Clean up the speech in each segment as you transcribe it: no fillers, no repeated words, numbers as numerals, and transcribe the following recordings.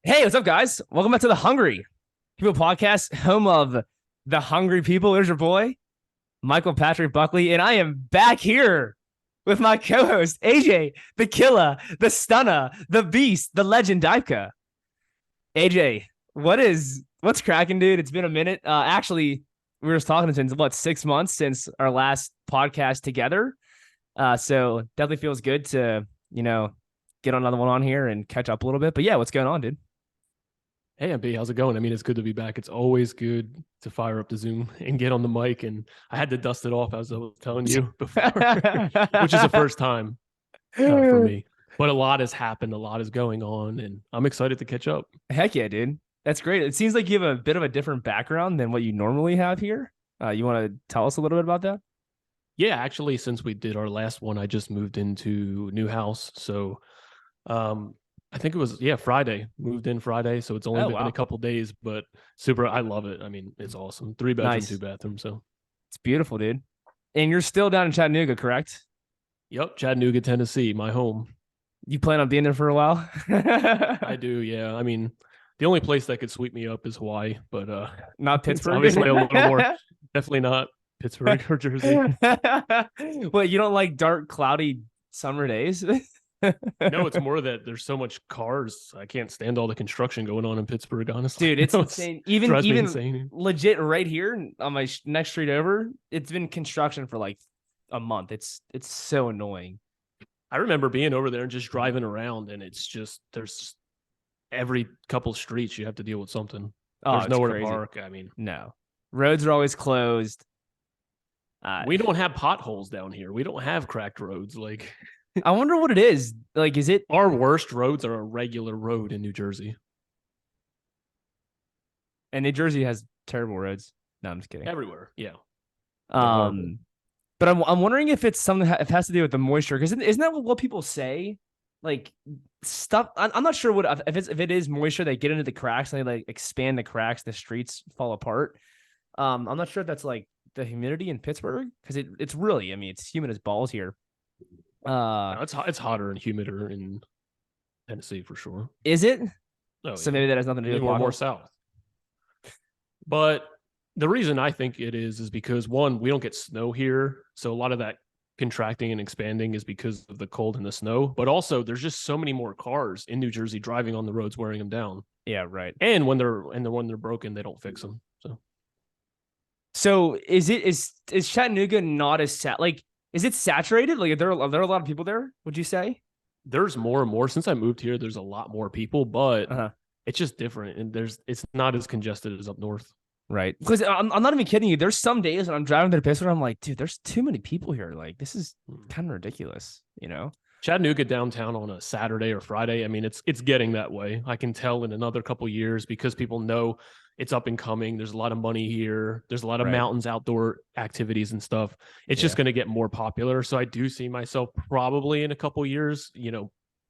Hey, what's up, guys? Welcome back to the Hungry People Podcast, home of the Hungry People. There's your boy, Michael Patrick Buckley, and I am back here with my co-host, AJ, the Killer, the Stunner, the Beast, the Legend, Dipka. AJ, what's cracking, dude? It's been a minute. Actually, we were just talking since 6 months since our last podcast together. So definitely feels good to get another one on here and catch up a little bit. But yeah, what's going on, dude? Hey, MB, how's it going? I mean, it's good to be back. It's always good to fire up the Zoom and get on the mic. And I had to dust it off, as I was telling you before, which is the first time for me. But a lot has happened. A lot is going on. And I'm excited to catch up. Heck yeah, dude. That's great. It seems like you have a bit of a different background than what you normally have here. You want to tell us a little bit about that? Yeah, actually, since we did our last one, I just moved into a new house. So I think it was, Friday. Moved in Friday. So it's only been a couple days, but super. I love it. I mean, it's awesome. 3-bedroom, Nice. 2-bathroom. So It's beautiful, dude. And you're still down in Chattanooga, correct? Yep, Chattanooga, Tennessee, my home. You plan on being there for a while? I do, yeah. I mean, the only place that could sweep me up is Hawaii, but Not Pittsburgh. Obviously a little more. Definitely not Pittsburgh or Jersey. Well, you don't like dark, cloudy summer days? No, it's more that there's so much cars. I can't stand all the construction going on in Pittsburgh, honestly. Dude, it's insane. Even insane. Legit right here on my next street over, it's been construction for like a month. It's so annoying. I remember being over there and just driving around, and it's just there's every couple streets you have to deal with something. There's nowhere to park. I mean, no, roads are always closed. We don't have potholes down here. We don't have cracked roads. Like, I wonder what it is. Like, is it our worst roads are a regular road in New Jersey? And New Jersey has terrible roads. No, I'm just kidding. Everywhere, yeah. But I'm wondering if it's something if it has to do with the moisture, because isn't that what people say? Like stuff. I'm not sure what if it is moisture, they get into the cracks and they like expand the cracks, the streets fall apart. I'm not sure if that's like the humidity in Pittsburgh, because it's really, I mean, it's humid as balls here. No, it's hotter and humider in Tennessee for sure. Is it? Oh, so maybe that has nothing to do with more south. But the reason I think it is because, one, we don't get snow here, so a lot of that contracting and expanding is because of the cold and the snow. But also, there's just so many more cars in New Jersey driving on the roads, wearing them down. Yeah, right. And when they're broken, they don't fix them. So is Chattanooga not as like? Is it saturated? Like, are there a lot of people there, would you say? There's more and more. Since I moved here, there's a lot more people, but it's just different. And it's not as congested as up north. Right. Because I'm not even kidding you. There's some days when I'm driving to Pittsburgh, I'm like, dude, there's too many people here. Like, this is kind of ridiculous, you know? Chattanooga downtown on a Saturday or Friday, I mean, it's getting that way. I can tell in another couple years, because people know it's up and coming. There's a lot of money here. There's a lot of mountains, outdoor activities and stuff. It's just going to get more popular. So I do see myself probably in a couple years,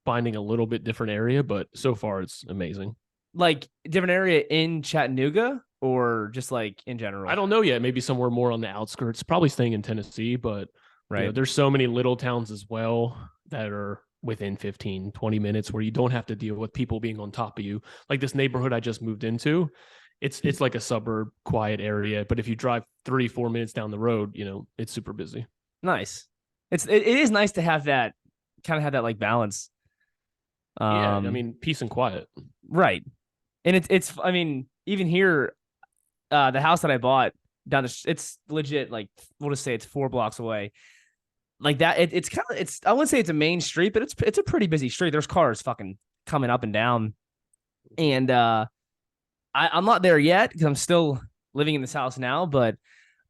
finding a little bit different area, but so far it's amazing. Like different area in Chattanooga or just like in general? I don't know yet. Maybe somewhere more on the outskirts, probably staying in Tennessee, but there's so many little towns as well that are within 15, 20 minutes where you don't have to deal with people being on top of you. Like this neighborhood I just moved into, it's like a suburb, quiet area. But if you drive 3-4 minutes down the road, it's super busy. Nice. It is nice to have that like balance. Yeah, I mean, peace and quiet. Right. And it's I mean, even here, the house that I bought it's legit, like, we'll just say it's 4 blocks away. Like that, it's I wouldn't say it's a main street, but it's a pretty busy street. There's cars fucking coming up and down. And I'm not there yet because I'm still living in this house now, but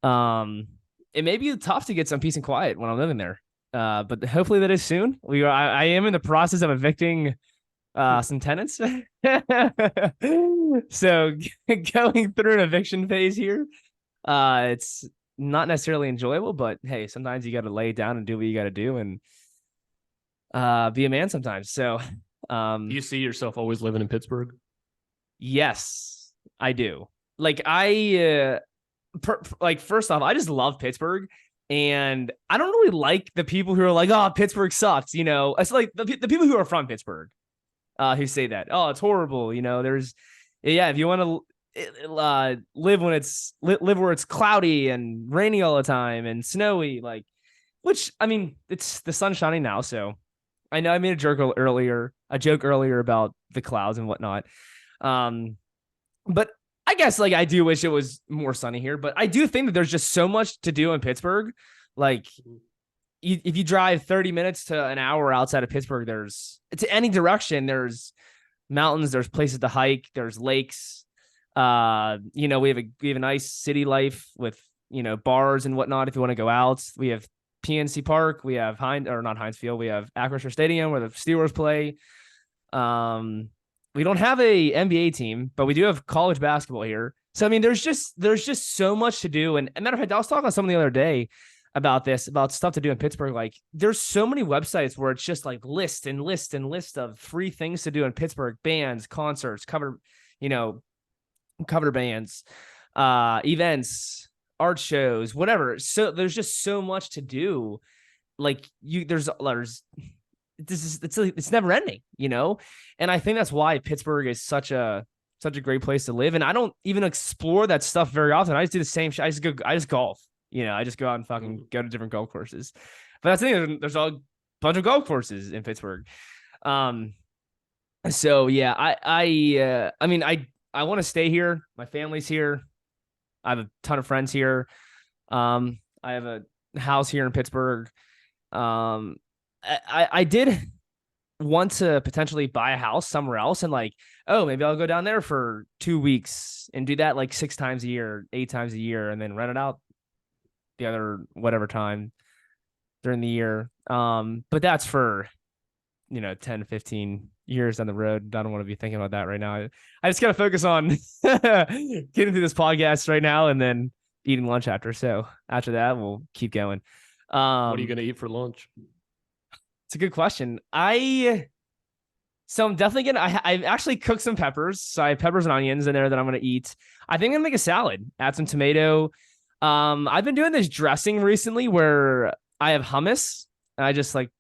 it may be tough to get some peace and quiet when I'm living there. But hopefully that is soon. I am in the process of evicting some tenants. So going through an eviction phase here. It's not necessarily enjoyable, but hey, sometimes you got to lay it down and do what you got to do and be a man sometimes. So do you see yourself always living in Pittsburgh? Yes, I do. Like first off, I just love Pittsburgh, and I don't really like the people who are like, oh, Pittsburgh sucks. It's like the people who are from Pittsburgh. who say that. Oh, it's horrible. Yeah, if you want to live when live where it's cloudy and rainy all the time and snowy, like, which I mean, it's the sun's shining now, so I know I made a joke earlier about the clouds and whatnot. But I guess like I do wish it was more sunny here, but I do think that there's just so much to do in Pittsburgh. Like if you drive 30 minutes to an hour outside of Pittsburgh, to any direction, there's mountains, there's places to hike, there's lakes. We have a nice city life with, bars and whatnot. If you want to go out, we have PNC Park, we have not Heinz Field, we have Acrisure Stadium where the Steelers play. We don't have a NBA team, but we do have college basketball here. So I mean, there's just so much to do. And matter of fact, I was talking to someone the other day about stuff to do in Pittsburgh. Like, there's so many websites where it's just like list of free things to do in Pittsburgh: bands, concerts, cover bands, events, art shows, whatever. So there's just so much to do. Like it's never ending, and I think that's why Pittsburgh is such a great place to live. And I don't even explore that stuff very often. I just do the same shit. I just golf. I just go out and fucking go to different golf courses. But that's the thing. There's a bunch of golf courses in Pittsburgh. So yeah, I mean, I want to stay here. My family's here. I have a ton of friends here. I have a house here in Pittsburgh. I did want to potentially buy a house somewhere else and like, oh, maybe I'll go down there for 2 weeks and do that like 6 times a year, 8 times a year, and then rent it out the other whatever time during the year. But that's for 10, 15 years down the road. I don't want to be thinking about that right now. I just got to focus on getting through this podcast right now and then eating lunch after. So after that, we'll keep going. What are you going to eat for lunch? It's a good question. So I'm definitely I actually cooked some peppers. So I have peppers and onions in there that I'm going to eat. I think I'm going to make a salad, add some tomato. I've been doing this dressing recently where I have hummus. And I just like,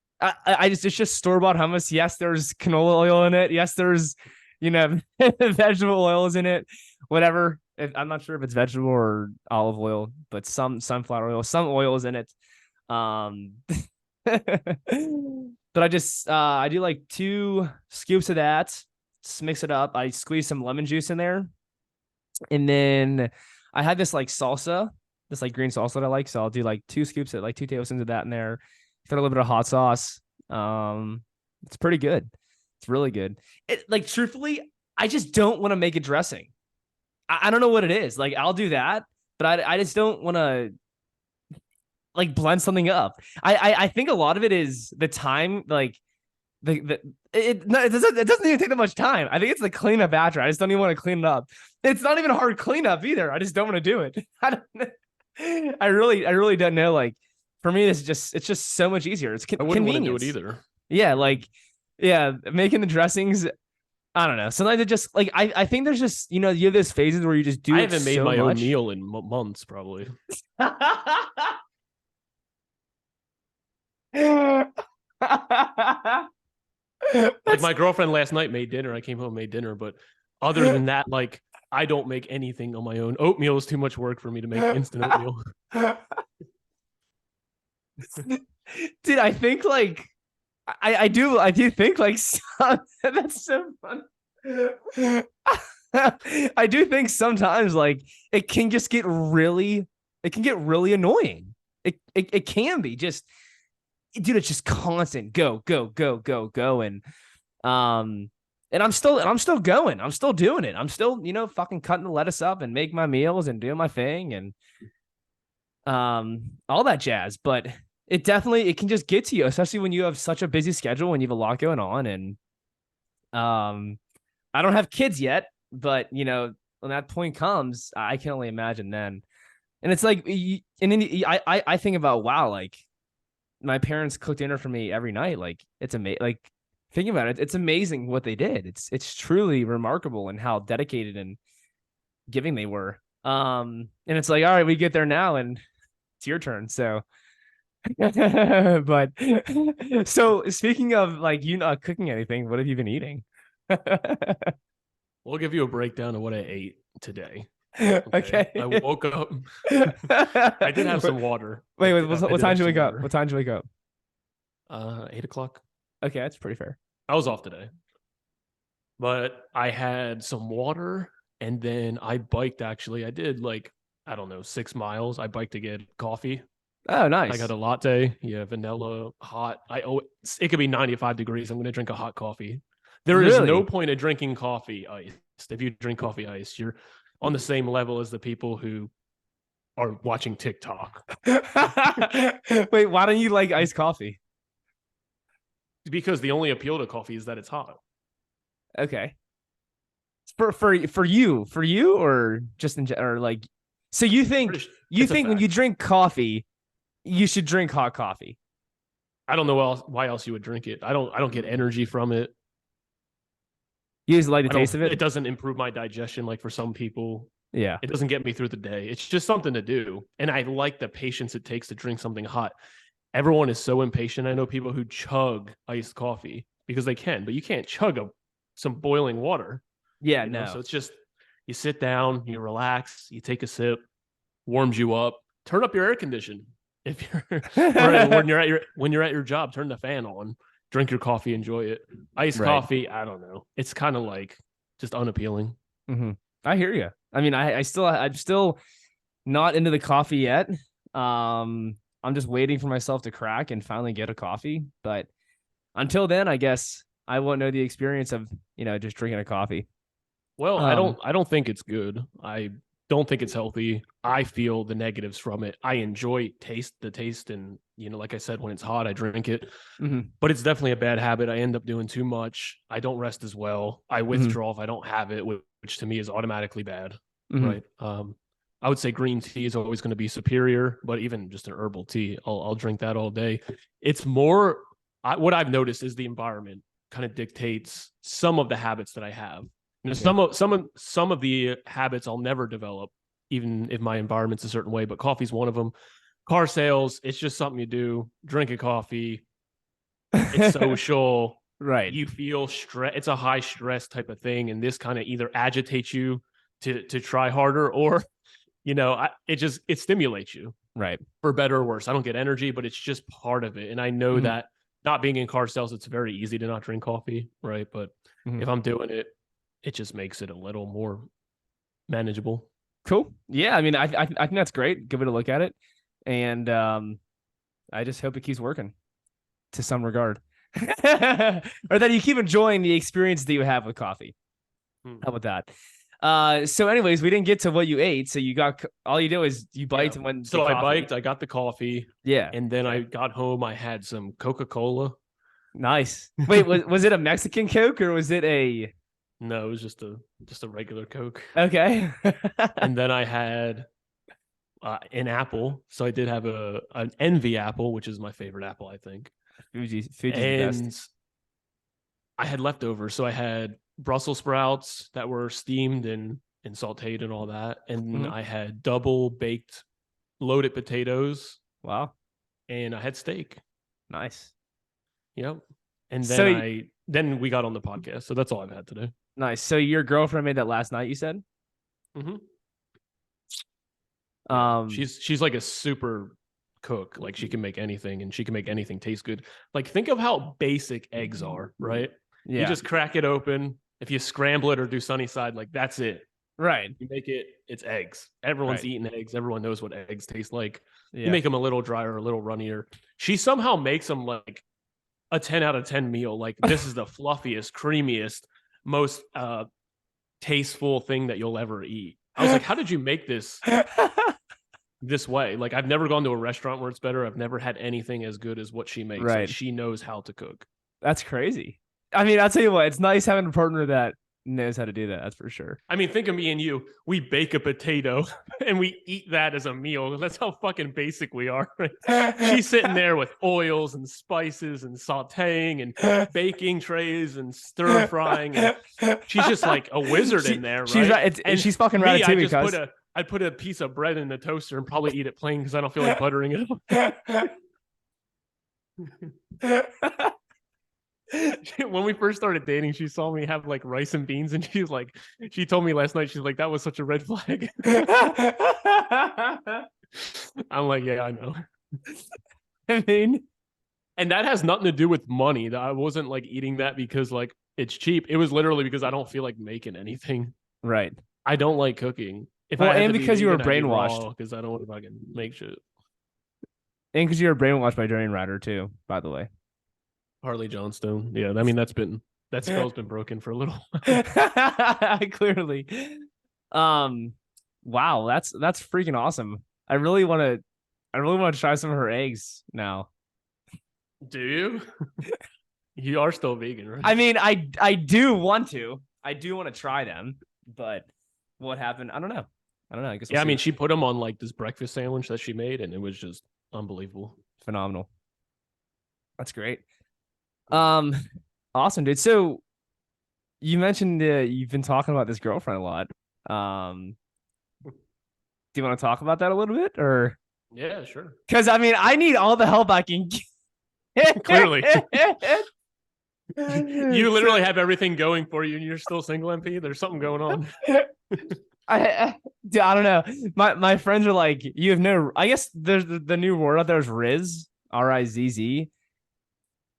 it's just store-bought hummus. Yes, there's canola oil in it. Yes, there's, vegetable oils in it, whatever. I'm not sure if it's vegetable or olive oil, but some sunflower oil, some oils in it. But I do like 2 scoops of that, just mix it up. I squeeze some lemon juice in there. And then I had this like salsa, this like green salsa that I like. So I'll do like 2 scoops of like 2 tablespoons of that in there. Throw a little bit of hot sauce. It's pretty good. It's really good. Like, truthfully, I just don't want to make a dressing. I don't know what it is. Like, I'll do that, but I just don't want to like blend something up. I think a lot of it is the time, like it doesn't even take that much time. I think it's the cleanup after. I just don't even want to clean it up. It's not even a hard cleanup either. I just don't want to do it. I really don't know. Like, for me, it's just so much easier. It's I wouldn't want to do it either. Yeah, making the dressings. I don't know. Sometimes it just like I think there's just you have those phases where you just do. I haven't made my own meal in months, probably. Like, my girlfriend last night made dinner. I came home, made dinner, but other than that, like, I don't make anything on my own. Oatmeal is too much work for me to make instant oatmeal. Dude, I think like I do think like that's so fun. I do think sometimes like it can get really annoying. It can be just, dude, it's just constant go and I'm still going. I'm still doing it. I'm still, fucking cutting the lettuce up and make my meals and doing my thing and all that jazz. But it can just get to you, especially when you have such a busy schedule and you have a lot going on. And I don't have kids yet, but when that point comes, I can only imagine then. And it's like, and then I think about, wow, like my parents cook dinner for me every night. Like, it's amazing. Like, thinking about it, it's amazing what they did. It's truly remarkable and how dedicated and giving they were. And it's like, all right, we get there now and it's your turn. So, but so speaking of like, you not cooking anything, what have you been eating? We'll give you a breakdown of what I ate today. Okay. I woke up. I did have some water. Wait, what time did you wake up? Water. What time did you wake up? 8 o'clock. Okay, that's pretty fair. I was off today. But I had some water and then I biked actually. I did like, I don't know, 6 miles. I biked to get coffee. Oh, nice. I got a latte. Yeah, vanilla, hot. It could be 95 degrees. I'm going to drink a hot coffee. There is no point of drinking coffee iced. If you drink coffee iced, you're on the same level as the people who are watching TikTok. Wait, why don't you like iced coffee? Because the only appeal to coffee is that it's hot. Okay. For you or just in or like, so you think when you drink coffee, you should drink hot coffee? I don't know why else you would drink it. I don't get energy from it. You just like the taste of it? It doesn't improve my digestion like for some people. Yeah. It doesn't get me through the day. It's just something to do. And I like the patience it takes to drink something hot. Everyone is so impatient. I know people who chug iced coffee because they can, but you can't chug some boiling water. Yeah, you know? no. So it's just, you sit down, you relax, you take a sip, warms you up, turn up your air condition. If you're when you're at your job, turn the fan on, drink your coffee, enjoy it. Iced coffee, I don't know. It's kind of like just unappealing. Mm-hmm. I hear you. I mean, I'm still not into the coffee yet. I'm just waiting for myself to crack and finally get a coffee. But until then, I guess I won't know the experience of, just drinking a coffee. Well, I don't think it's good. I don't think it's healthy. I feel the negatives from it. I enjoy the taste. And, like I said, when it's hot, I drink it, but it's definitely a bad habit. I end up doing too much. I don't rest as well. I withdraw if I don't have it, which to me is automatically bad. Right. I would say green tea is always going to be superior, but even just an herbal tea, I'll drink that all day. It's more, what I've noticed is the environment kind of dictates some of the habits that I have. Some of the habits I'll never develop, even if my environment's a certain way, but coffee's one of them. Car sales, it's just something you do. Drink a coffee. It's social. Right. You feel stress. It's a high stress type of thing. And this kind of either agitates you to try harder or, it stimulates you. Right. For better or worse. I don't get energy, but it's just part of it. And I know that not being in car sales, it's very easy to not drink coffee. Right. But if I'm doing it, it just makes it a little more manageable. Cool. Yeah. I mean, I think that's great. Give it a look at it. And I just hope it keeps working to some regard. Or that you keep enjoying the experience that you have with coffee. How about that? So anyways, we didn't get to what you ate. So you got, all you do is you biked and went. So I biked, I got the coffee. Yeah. And then I got home, I had some Coca-Cola. Nice. Wait, was it a Mexican Coke or was it a... No, it was just a regular Coke. Okay. And then I had an apple. So I did have an Envy apple, which is my favorite apple, I think. Fuji's the best. I had leftovers. So I had Brussels sprouts that were steamed and sauteed and all that. And I had double baked loaded potatoes. Wow. And I had steak. Nice. Yep. And then then we got on the podcast. So that's all I've had today. Nice. So your girlfriend made that last night, you said? She's like a super cook. Like she can make anything and she can make anything taste good. Like think of how basic eggs are, right? Yeah. You just crack it open. If you scramble it or do sunny side, like that's it. Right. You make it, it's eggs. Everyone's eating eggs. Everyone knows what eggs taste like. Yeah. You make them a little drier, a little runnier. She somehow makes them like a 10 out of 10 meal. Like this is the fluffiest, creamiest, most tasteful thing that you'll ever eat. I was like, how did you make this this way? Like I've never gone to a restaurant where it's better. I've never had anything as good as what she makes. Right. Like, she knows how to cook. That's crazy. I mean, I'll tell you what, it's nice having a partner that knows how to do that. That's for sure. I mean, think of me and you. We bake a potato and we eat that as a meal. That's how fucking basic we are. Right? She's sitting there with oils and spices and sauteing and baking trays and stir frying. And she's just like a wizard in there, right? She's right. And she's fucking ratatouille. I'd put a piece of bread in the toaster and probably eat it plain because I don't feel like buttering it up. When we first started dating, she saw me have like rice and beans, and she's like, she told me last night, she's like, that was such a red flag. I'm like, yeah, I know. I mean, And that has nothing to do with money. I wasn't like eating that because like it's cheap. It was literally because I don't feel like making anything. right. I don't like cooking. If Well, I had and to be because you were vegan, I'd be brainwashed. raw because I don't want to fucking make shit. And because you were brainwashed by Durian Rider too, by the way. Harley Johnstone. Yeah, I mean that spell's been broken for a little Clearly. Um, wow, that's freaking awesome. I really want to try some of her eggs now. Do you? You are still vegan, right? I mean, I do want to. I do want to try them, but what happened? I don't know. I guess we'll Yeah, I see. mean, she put them on like this breakfast sandwich that she made, and it was just unbelievable. Phenomenal. That's great. Um, awesome, dude. So you mentioned you've been talking about this girlfriend a lot. Do you want to talk about that a little bit, or? Yeah, sure. Because I mean, I need all the help I can get. Clearly. You literally have everything going for you, and you're still single, MP. There's something going on. Dude, I don't know. My friends are like, you have no. I guess there's the new word out there is Riz, Rizz,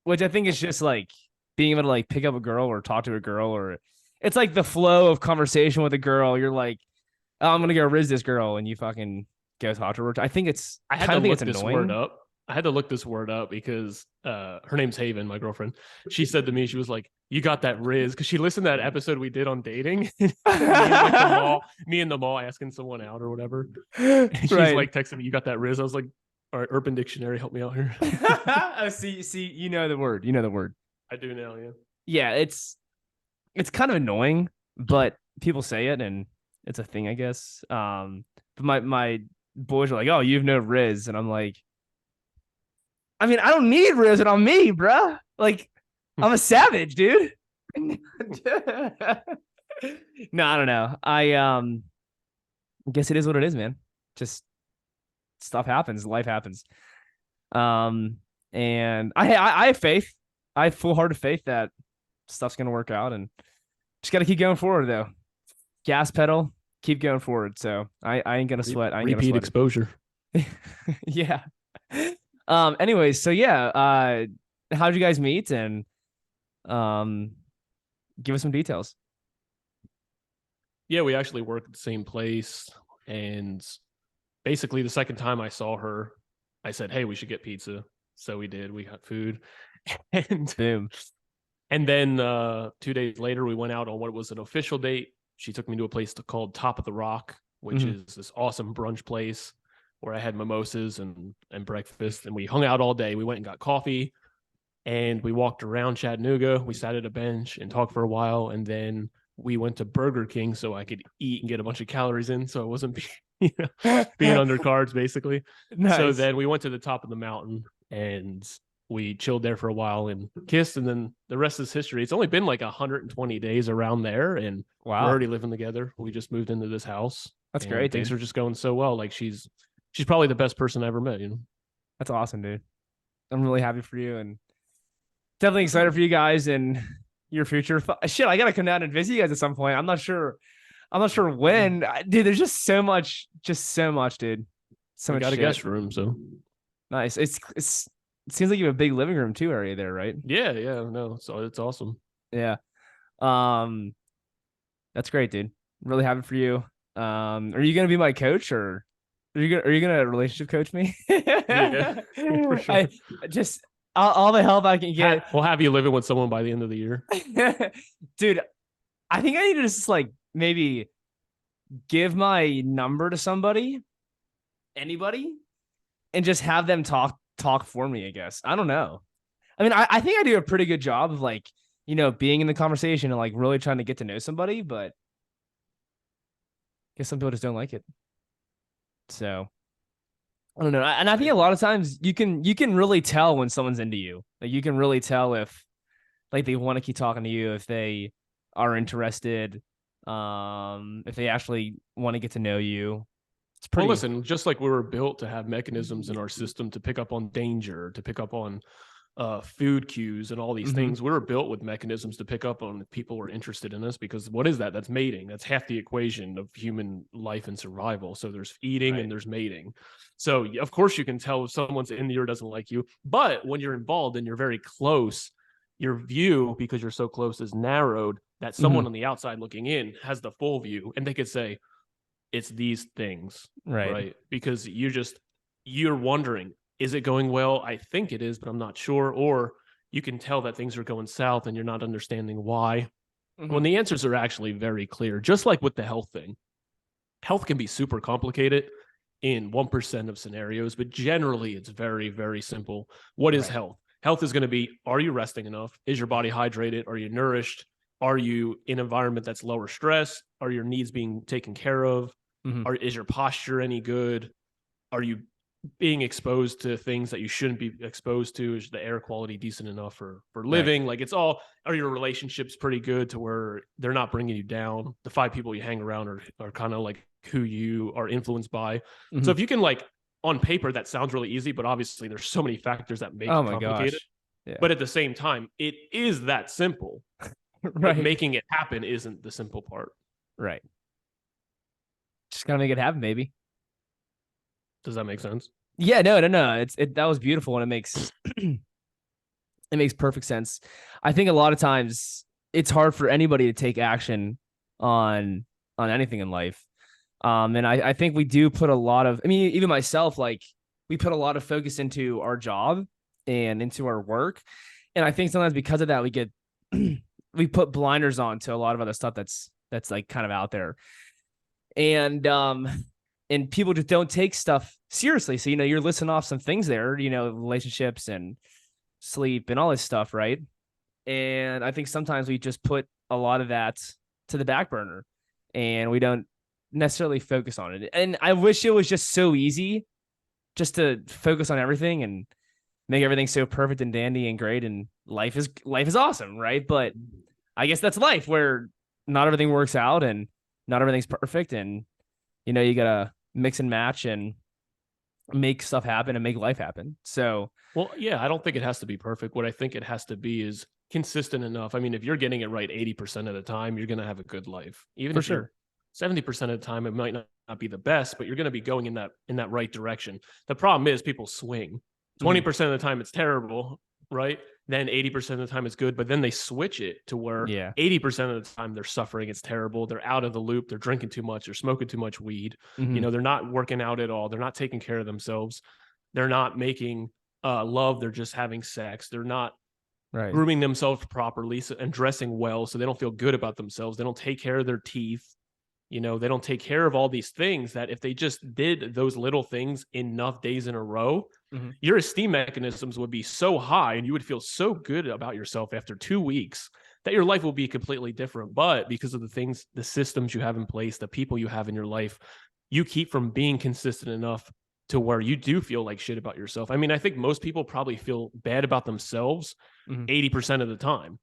which I think is just like being able to like pick up a girl or talk to a girl, or it's like the flow of conversation with a girl. You're like, oh, I'm gonna go Riz this girl, and you fucking go talk to her. I think it's. I had to think look it's this annoying. word up. I had to look this word up because her name's Haven, my girlfriend. She said to me, she was like, "You got that Riz," because she listened to that episode we did on dating. me and the mall asking someone out or whatever. And she's like texting me, "You got that Riz?" I was like, "All right, Urban Dictionary, help me out here." See, you know the word. You know the word. I do now, yeah. Yeah, it's kind of annoying, but people say it and it's a thing, I guess. But my boys are like, "Oh, you've no Riz," and I'm like, I mean, I don't need Riz on me, bruh. Like, I'm a savage, dude. No, I don't know. I guess it is what it is, man. Just stuff happens, life happens. And I have faith. I have full-hearted faith that stuff's gonna work out, and just gotta keep going forward though. Gas pedal, keep going forward. So I ain't gonna sweat. I ain't Repeat gonna exposure. Yeah. Anyways, so yeah, how'd you guys meet, and give us some details. Yeah, we actually work at the same place, and basically the second time I saw her, I said, "Hey, we should get pizza." So we did. We got food, and Boom. And then 2 days later, we went out on what was an official date. She took me to a place called Top of the Rock, which is this awesome brunch place where I had mimosas and breakfast. And we hung out all day. We went and got coffee, and we walked around Chattanooga. We sat at a bench and talked for a while. And then we went to Burger King so I could eat and get a bunch of calories in. So I wasn't being under carbs, basically. Nice. So then we went to the top of the mountain and we chilled there for a while and kissed, and then the rest is history. It's only been like 120 days around there, and Wow. we're already living together. We just moved into this house. That's great. Things dude. are just going so well. Like she's probably the best person I ever met. That's awesome, dude. I'm really happy for you, and definitely excited for you guys and your future. Shit, I gotta come down and visit you guys at some point. I'm not sure when. Dude, there's just so much, dude. So We much. got shit. a guest room, so nice. It seems like you have a big living room too area there, right? yeah. No, so it's awesome. Yeah. That's great, dude. Really happy for you. Are you gonna be my coach, or are you gonna relationship coach me? Yeah, for sure. I just all the help I can get. We'll have you living with someone by the end of the year. Dude, I think I need to just like maybe give my number to somebody, anybody, and just have them talk for me, I guess. I don't know. I mean, I think I do a pretty good job of like, being in the conversation and like really trying to get to know somebody, but I guess some people just don't like it. So I don't know. And I think a lot of times you can really tell when someone's into you. Like you can really tell if like they want to keep talking to you, if they are interested, if they actually want to get to know you. It's pretty. Well, listen, just like we were built to have mechanisms in our system to pick up on danger, to pick up on food cues and all these things. We were built with mechanisms to pick up on if people were interested in us, because what is that? That's mating. That's half the equation of human life and survival. So there's eating and there's mating. So of course you can tell if someone's in you or doesn't like you, but when you're involved and you're very close, your view, because you're so close, is narrowed, that someone on the outside looking in has the full view, and they could say it's these things, right? Because you're wondering, is it going well? I think it is, but I'm not sure. Or you can tell that things are going south and you're not understanding why. When the answers are actually very clear, just like with the health thing. Health can be super complicated in 1% of scenarios, but generally it's very, very simple. What is health? Health is going to be, are you resting enough? Is your body hydrated? Are you nourished? Are you in an environment that's lower stress? Are your needs being taken care of? Is your posture any good? Are you being exposed to things that you shouldn't be exposed to? Is the air quality decent enough for living? Like, it's all, are your relationships pretty good to where they're not bringing you down? The 5 people you hang around are kind of like who you are influenced by. So if you can, like, on paper, that sounds really easy, but obviously there's so many factors that make it complicated. But at the same time, it is that simple. But making it happen isn't the simple part. Just gotta make it happen, baby. Does that make sense? Yeah, no. That was beautiful, and it makes perfect sense. I think a lot of times it's hard for anybody to take action on anything in life. And I think we do put a lot of, I mean, even myself, like, we put a lot of focus into our job and into our work. And I think sometimes because of that, we get, we put blinders on to a lot of other stuff that's like kind of out there. And people just don't take stuff seriously. So, you're listing off some things there, relationships and sleep and all this stuff, right? And I think sometimes we just put a lot of that to the back burner and we don't necessarily focus on it. And I wish it was just so easy just to focus on everything and make everything so perfect and dandy and great, and life is awesome, right? But I guess that's life, where not everything works out and not everything's perfect, and you gotta mix and match and make stuff happen and make life happen. So, well, yeah, I don't think it has to be perfect. What I think it has to be is consistent enough. I mean, if you're getting it right 80% of the time, you're going to have a good life. Even for if sure, 70% of the time, it might not be the best, but you're going to be going in that right direction. The problem is people swing. 20% of the time it's terrible, right? Then 80% of the time it's good, but then they switch it to where 80% of the time they're suffering. It's terrible. They're out of the loop. They're drinking too much. They're smoking too much weed. They're not working out at all. They're not taking care of themselves. They're not making love. They're just having sex. They're not grooming themselves properly and dressing well, so they don't feel good about themselves. They don't take care of their teeth. They don't take care of all these things that if they just did those little things enough days in a row, your esteem mechanisms would be so high and you would feel so good about yourself after 2 weeks that your life will be completely different. But because of the things, the systems you have in place, the people you have in your life, you keep from being consistent enough to where you do feel like shit about yourself. I mean, I think most people probably feel bad about themselves 80% of the time.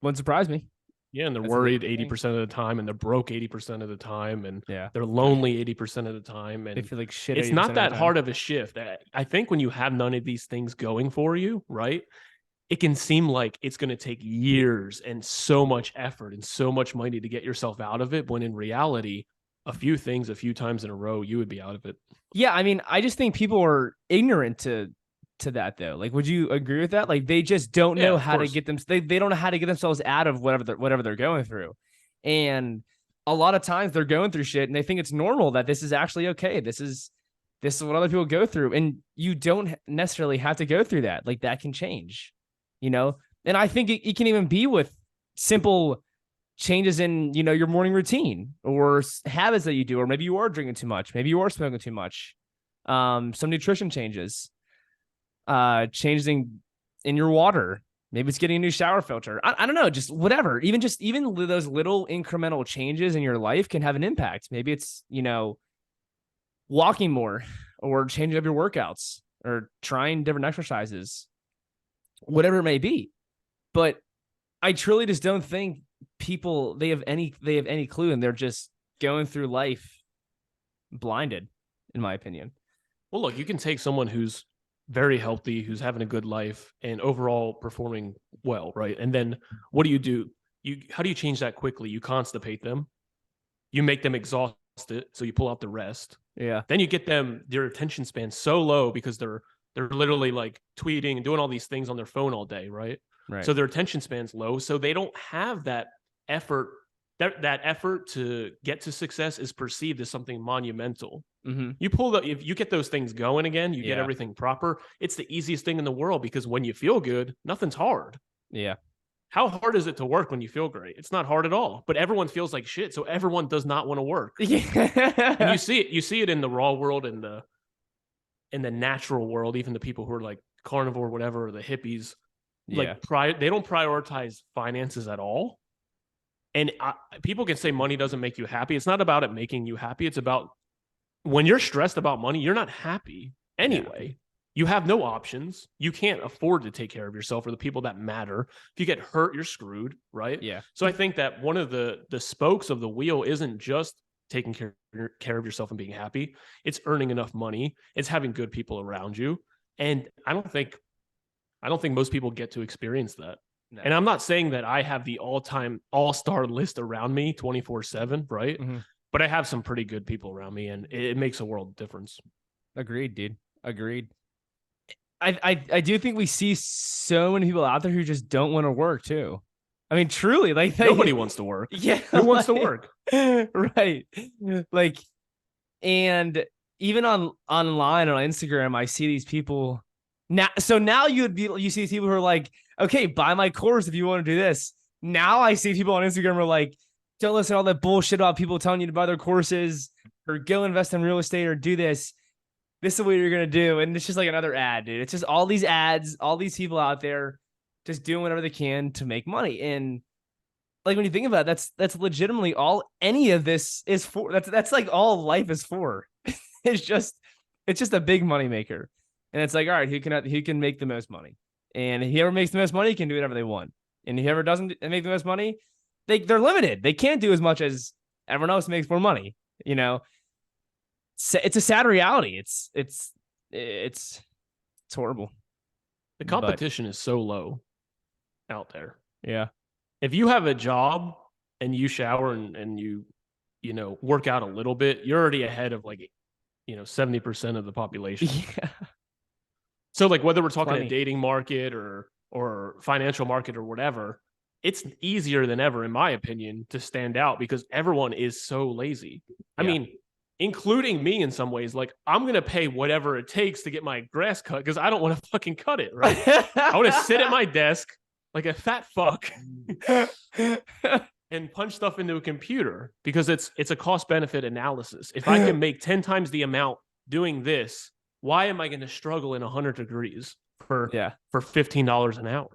Wouldn't surprise me. Yeah, and they're worried 80% of the time, and they're broke 80% of the time, and they're lonely 80% of the time, and they feel like shit. It's not that hard of a shift. I think when you have none of these things going for you, right, it can seem like it's going to take years and so much effort and so much money to get yourself out of it, when in reality, a few things a few times in a row, you would be out of it. Yeah, I mean, I just think people are ignorant to that, though. Like, would you agree with that? Like, they just don't know how to get them. They don't know how to get themselves out of whatever they're going through. And a lot of times they're going through shit and they think it's normal, that this is actually okay. This is what other people go through. And you don't necessarily have to go through that. Like, that can change, And I think it can even be with simple changes in, your morning routine or habits that you do, or maybe you are drinking too much. Maybe you are smoking too much. Some nutrition changes. Changing in your water. Maybe it's getting a new shower filter. I don't know, just whatever. Even those little incremental changes in your life can have an impact. Maybe it's, walking more, or changing up your workouts, or trying different exercises, whatever it may be. But I truly just don't think people, they have any clue, and they're just going through life blinded, in my opinion. Well, look, you can take someone who's very healthy, who's having a good life, and overall performing well, right? And then what do? How do you change that quickly? You constipate them, you make them exhausted, so you pull out the rest. Yeah. Then you get their attention span so low because they're literally like tweeting and doing all these things on their phone all day, right? Right. So their attention span's low, so they don't have that effort. That effort to get to success is perceived as something monumental. Mm-hmm. If you get those things going again, you get everything proper. It's the easiest thing in the world because when you feel good, nothing's hard. Yeah. How hard is it to work when you feel great? It's not hard at all, but everyone feels like shit. So everyone does not want to work. Yeah. And you see it in the raw world and in the natural world, even the people who are like carnivore, whatever, or the hippies, Yeah. like they don't prioritize finances at all. And people can say money doesn't make you happy. It's not about it making you happy. It's about when you're stressed about money, you're not happy anyway. Yeah. You have no options. You can't afford to take care of yourself or the people that matter. If you get hurt, you're screwed, right? Yeah. So I think that one of the spokes of the wheel isn't just taking care of yourself and being happy. It's earning enough money. It's having good people around you. And I don't think most people get to experience that. No. And I'm not saying that I have the all-time all-star list around me 24/7, right? Mm-hmm. But I have some pretty good people around me, and it makes a world of difference. Agreed, dude. Agreed. I do think we see so many people out there who just don't want to work too. I mean, truly, like nobody wants to work. Yeah, who wants to work? Right. Like, and even online on Instagram, I see these people now. So now you see these people who are like, okay, buy my course if you want to do this. Now I see people on Instagram who are like, don't listen to all that bullshit about people telling you to buy their courses or go invest in real estate or do this. This is what you're going to do. And it's just like another ad, dude. It's just all these ads, all these people out there just doing whatever they can to make money. And like, when you think about it, that's legitimately all any of this is for. That's like all life is for. It's just a big money maker. And it's like, all right, who can make the most money? And whoever makes the most money can do whatever they want. And whoever doesn't make the most money, they're limited. They can't do as much as everyone else makes more money. You know, it's a sad reality. It's horrible. The competition is so low out there. Yeah. If you have a job and you shower and you work out a little bit, you're already ahead of 70% of the population. Yeah. So like whether we're talking a dating market or financial market or whatever, it's easier than ever, in my opinion, to stand out because everyone is so lazy. Yeah. I mean, including me in some ways. Like, I'm going to pay whatever it takes to get my grass cut because I don't want to fucking cut it, right? I want to sit at my desk like a fat fuck and punch stuff into a computer because it's a cost-benefit analysis. If I can make 10 times the amount doing this, why am I going to struggle in 100 degrees for $15 an hour?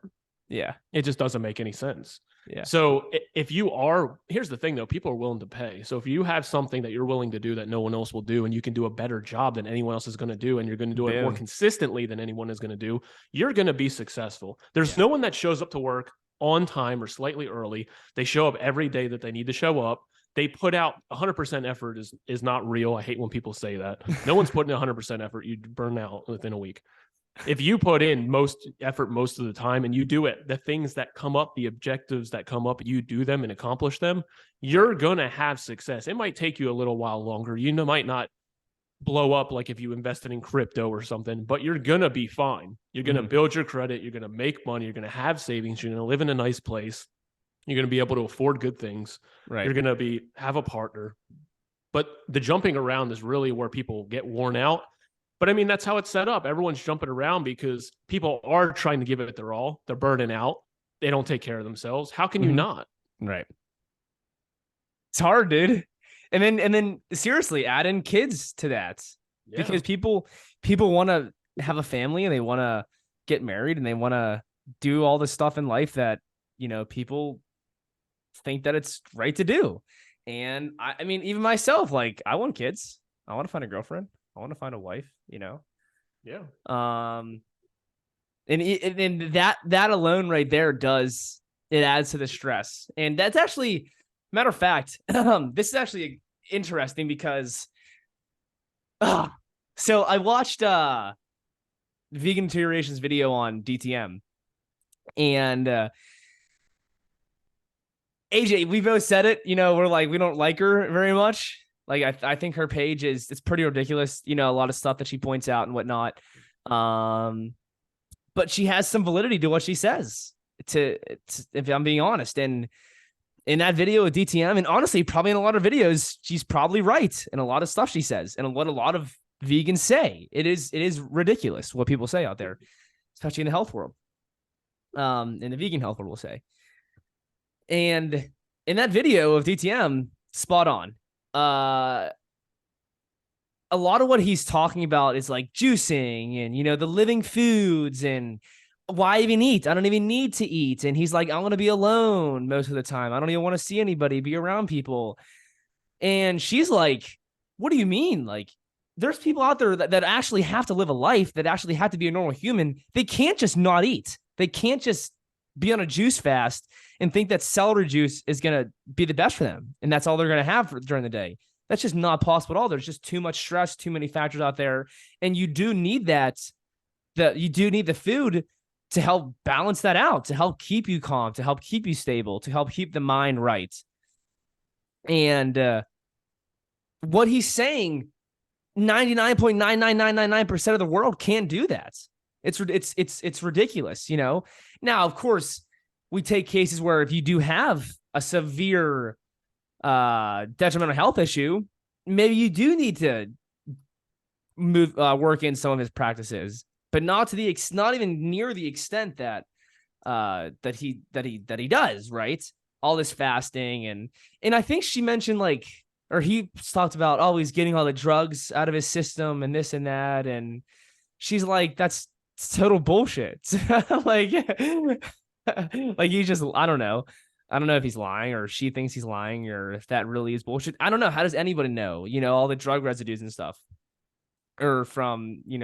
Yeah. It just doesn't make any sense. Yeah. So here's the thing though, people are willing to pay. So if you have something that you're willing to do that no one else will do, and you can do a better job than anyone else is going to do, and you're going to do it more consistently than anyone is going to do, you're going to be successful. There's no one that shows up to work on time or slightly early. They show up every day that they need to show up. They put out 100% effort is not real. I hate when people say that. No one's putting 100% effort. You burn out within a week. If you put in most effort most of the time and you do it, the things that come up, the objectives that come up, you do them and accomplish them, you're going to have success. It might take you a little while longer. You might not blow up like if you invested in crypto or something, but you're going to be fine. You're going to build your credit. You're going to make money. You're going to have savings. You're going to live in a nice place. You're going to be able to afford good things. Right. You're going to have a partner. But the jumping around is really where people get worn out. But I mean, that's how it's set up. Everyone's jumping around because people are trying to give it their all. They're burning out. They don't take care of themselves. How can you not? Right. It's hard, dude. And then seriously, add in kids to that because people want to have a family and they want to get married and they want to do all this stuff in life that, people think that it's right to do. And I mean, even myself, like, I want kids. I want to find a girlfriend. I want to find a wife, Yeah. And that alone right there it adds to the stress. And that's actually, matter of fact, this is actually interesting because, so I watched vegan deteriorations video on DTM. And AJ, we both said it, we're like, we don't like her very much. Like, I think her page it's pretty ridiculous, a lot of stuff that she points out and whatnot. But she has some validity to what she says, if I'm being honest. And in that video with DTM, and honestly, probably in a lot of videos, she's probably right in a lot of stuff she says, and what a lot of vegans say. It is ridiculous what people say out there, especially in the health world, in the vegan health world, we'll say. And in that video of DTM, spot on. A lot of what he's talking about is like juicing and, the living foods and why even eat? I don't even need to eat. And he's like, I want to be alone most of the time. I don't even want to see anybody, be around people. And she's like, what do you mean? Like, there's people out there that actually have to live a life, that actually have to be a normal human. They can't just not eat. They can't just be on a juice fast and think that celery juice is going to be the best for them. And that's all they're going to have during the day. That's just not possible at all. There's just too much stress, too many factors out there. And you do need that. You do need the food to help balance that out, to help keep you calm, to help keep you stable, to help keep the mind right. And what he's saying, 99.99999% of the world can't do that. It's ridiculous, Now, of course, we take cases where if you do have a severe detrimental health issue, maybe you do need to work in some of his practices, but not even near the extent that he does, right? All this fasting and I think she mentioned he talked about, oh, he's getting all the drugs out of his system and this and that, and she's like, that's total bullshit. like he just, I don't know if he's lying or she thinks he's lying or if that really is bullshit. I don't know. How does anybody know, all the drug residues and stuff, or from, I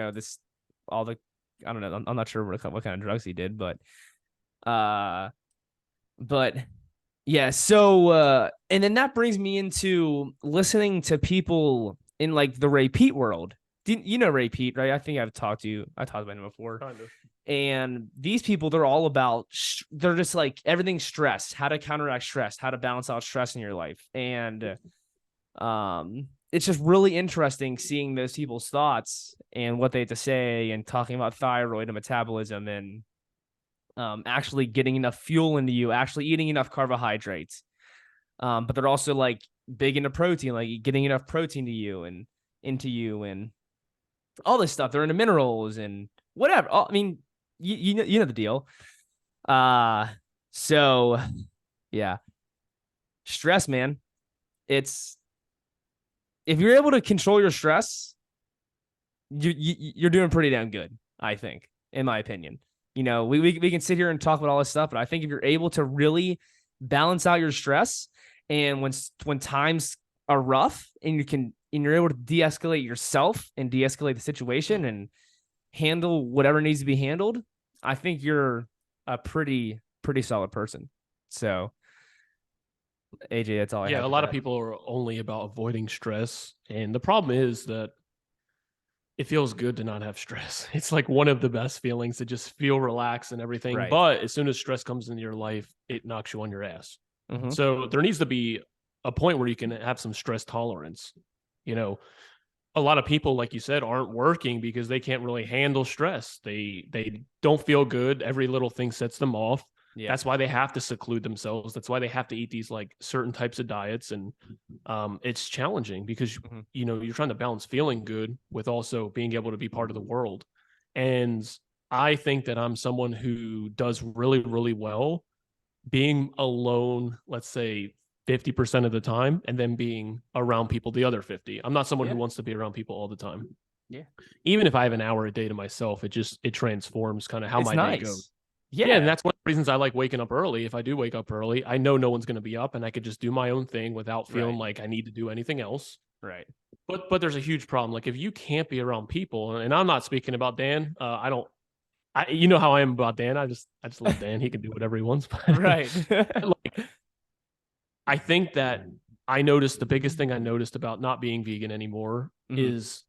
don't know. I'm not sure what kind of drugs he did, but yeah. So, and then that brings me into listening to people in like the Ray Pete world. You know Ray Pete, right? I think I talked about him before. Kind of. And these people, they're all about, they're just like, everything's stress, how to counteract stress, how to balance out stress in your life. And it's just really interesting seeing those people's thoughts and what they have to say, and talking about thyroid and metabolism, and actually getting enough fuel into you, actually eating enough carbohydrates. But they're also like big into protein, like getting enough protein to you and into you and all this stuff. They're into minerals and whatever. I mean, you know the deal. So yeah, stress, man. If you're able to control your stress, you're doing pretty damn good, I think, in my opinion. We can sit here and talk about all this stuff, but I think if you're able to really balance out your stress, and when times are rough, and you're able to de-escalate yourself and de-escalate the situation and handle whatever needs to be handled, I think you're a pretty solid person. So, AJ, that's all I have. Yeah, a lot of people are only about avoiding stress, and the problem is that it feels good to not have stress. It's like one of the best feelings, to just feel relaxed and everything. Right. But as soon as stress comes into your life, it knocks you on your ass. Mm-hmm. So there needs to be a point where you can have some stress tolerance. A lot of people, like you said, aren't working because they can't really handle stress. They don't feel good. Every little thing sets them off. Yeah. That's why they have to seclude themselves. That's why they have to eat these like certain types of diets. And it's challenging because, you're trying to balance feeling good with also being able to be part of the world. And I think that I'm someone who does really, really well being alone, let's say 50% of the time, and then being around people the other 50. I'm not someone who wants to be around people all the time. Yeah. Even if I have an hour a day to myself, it transforms kind of how my day goes. Yeah, and that's one of the reasons I like waking up early. If I do wake up early, I know no one's going to be up, and I could just do my own thing without feeling like I need to do anything else. Right. But there's a huge problem. Like if you can't be around people, and I'm not speaking about Dan. You know how I am about Dan. I just love Dan. He can do whatever he wants. Right. I think that the biggest thing I noticed about not being vegan anymore is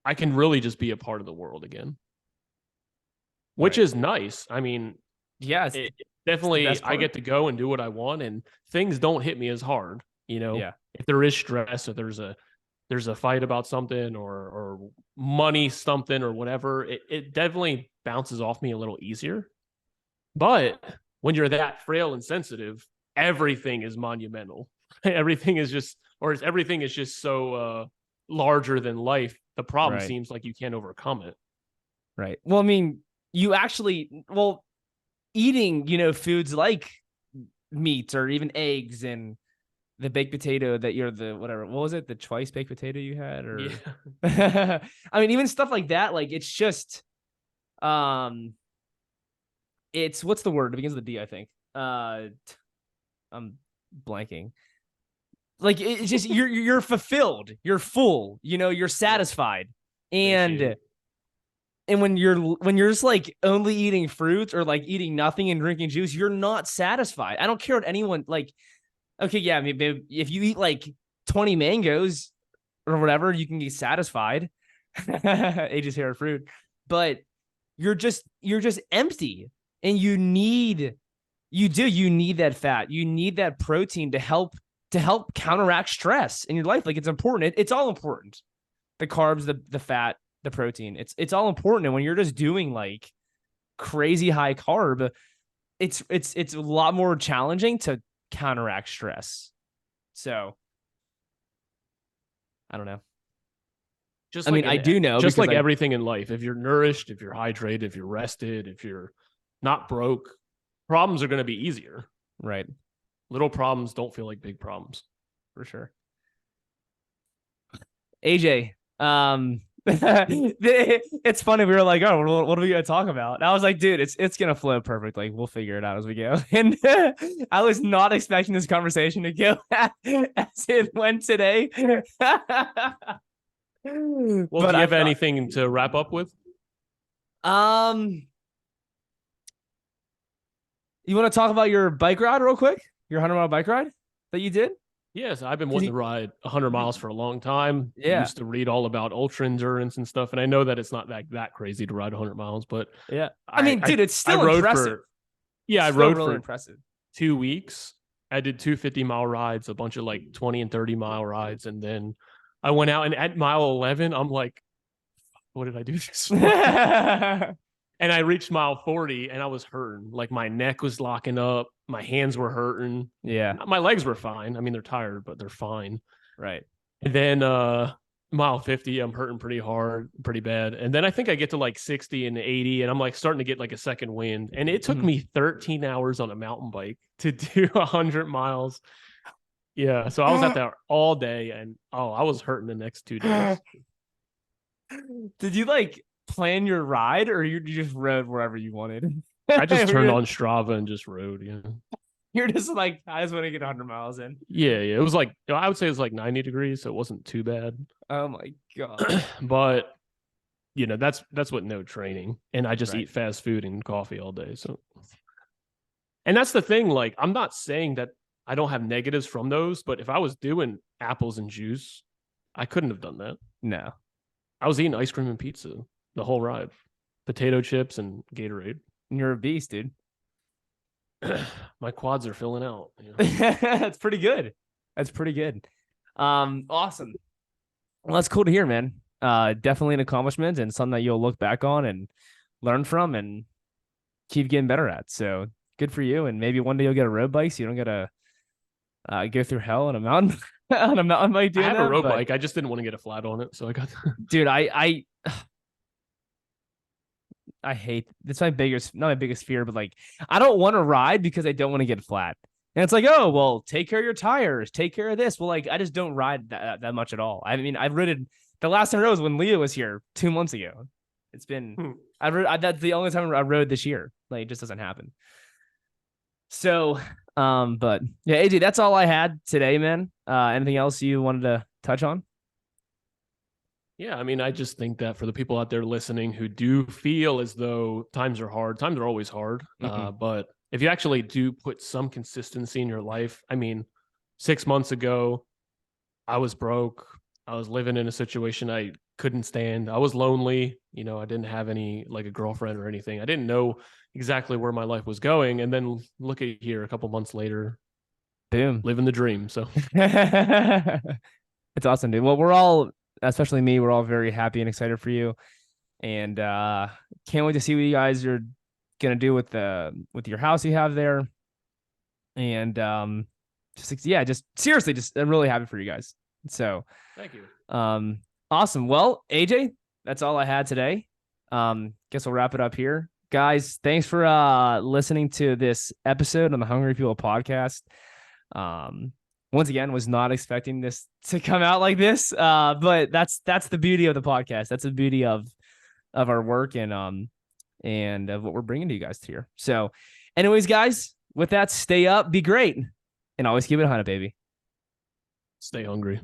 I can really just be a part of the world again. which is nice. I mean, yeah, it definitely, I get to go and do what I want, and things don't hit me as hard. If there is stress, or there's a fight about something, or money something or whatever, it definitely bounces off me a little easier. But when you're that frail and sensitive, everything is monumental. Everything is just so larger than life. The problem seems like you can't overcome it. Right. Well, I mean, eating, foods like meat or even eggs and the baked potato that you're what was it? The twice baked potato you had? Or I mean, even stuff like that, like it's just it's what's the word? It begins with a D, I think. I'm blanking. Like it's just you're fulfilled, you're full, you're satisfied. And when you're just like only eating fruits or like eating nothing and drinking juice, you're not satisfied. I don't care what anyone like. Okay, yeah, I mean, if you eat like 20 mangoes or whatever, you can be satisfied. Ages hair fruit, but you're just empty, and you need that fat, you need that protein to help counteract stress in your life. Like it's important. It's all important. The carbs, the fat, the protein. It's all important. And when you're just doing like crazy high carb, it's a lot more challenging to counteract stress. So I don't know. I do know. Just like everything in life, if you're nourished, if you're hydrated, if you're rested, if you're not broke, problems are going to be easier. Right. Little problems don't feel like big problems. For sure. AJ, it's funny. We were like, oh, what are we gonna talk about? And I was like, dude, it's gonna flow perfectly. We'll figure it out as we go. And I was not expecting this conversation to go as it went today. Well, do you have anything to wrap up with? You want to talk about your bike ride real quick? Your 100-mile bike ride that you did? Yes, I've been wanting to ride 100 miles for a long time. Yeah. I used to read all about ultra endurance and stuff, and I know that it's not that crazy to ride 100 miles, but yeah, I mean, dude, it's still impressive. I rode for 2 weeks. I did 2 50-mile rides, a bunch of like 20 and 30-mile rides, and then I went out, and at mile 11, I'm like, what did I do this for? And I reached mile 40 and I was hurting. Like my neck was locking up. My hands were hurting. Yeah. My legs were fine. I mean, they're tired, but they're fine. Right. And then mile 50, I'm hurting pretty hard, pretty bad. And then I think I get to like 60 and 80 and I'm like starting to get like a second wind. And it took me 13 hours on a mountain bike to do 100 miles. Yeah. So I was out there all day and I was hurting the next 2 days. Did you like plan your ride or you just rode wherever you wanted? I just turned on Strava and just rode. Yeah. You're just like, I just want to get 100 miles in. Yeah. It was like, I would say it was like 90 degrees, so it wasn't too bad. Oh my God. But that's with no training, and I just eat fast food and coffee all day. So, and that's the thing. Like, I'm not saying that I don't have negatives from those, but if I was doing apples and juice, I couldn't have done that. No, I was eating ice cream and pizza the whole ride, potato chips and Gatorade. You're a beast, dude. My quads are filling out. That's pretty good. Awesome. Well, that's cool to hear, man. Definitely an accomplishment and something that you'll look back on and learn from and keep getting better at. So good for you. And maybe one day you'll get a road bike so you don't gotta go through hell on a mountain on a mountain bike. I have a road bike. I just didn't want to get a flat on it, so I got. Dude, I hate. That's not my biggest fear, but like I don't want to ride because I don't want to get flat. And it's like, oh well, take care of your tires, take care of this. Well, like I just don't ride that much at all. I mean, I've ridden the last time I rode was when Leah was here 2 months ago. It's been that's the only time I rode this year. Like it just doesn't happen. So, but yeah, AJ, that's all I had today, man. Anything else you wanted to touch on? Yeah, I mean, I just think that for the people out there listening who do feel as though times are hard, times are always hard. But if you actually do put some consistency in your life, I mean, 6 months ago, I was broke. I was living in a situation I couldn't stand. I was lonely. You know, I didn't have any like a girlfriend or anything. I didn't know exactly where my life was going. And then look at here a couple months later, Boom. living the dream. So It's awesome, dude. Well, we're all, especially me, we're all very happy and excited for you. And can't wait to see what you guys are gonna do with your house you have there. And just seriously, just I'm really happy for you guys. So thank you. awesome. Well, AJ, that's all I had today. Guess we'll wrap it up here. Guys, thanks for listening to this episode on the Hungry People podcast. Once again, was not expecting this to come out like this. But that's the beauty of the podcast. That's the beauty of our work and of what we're bringing to you guys here. So, anyways, guys, with that, stay up, be great, and always keep it 100, baby. Stay hungry.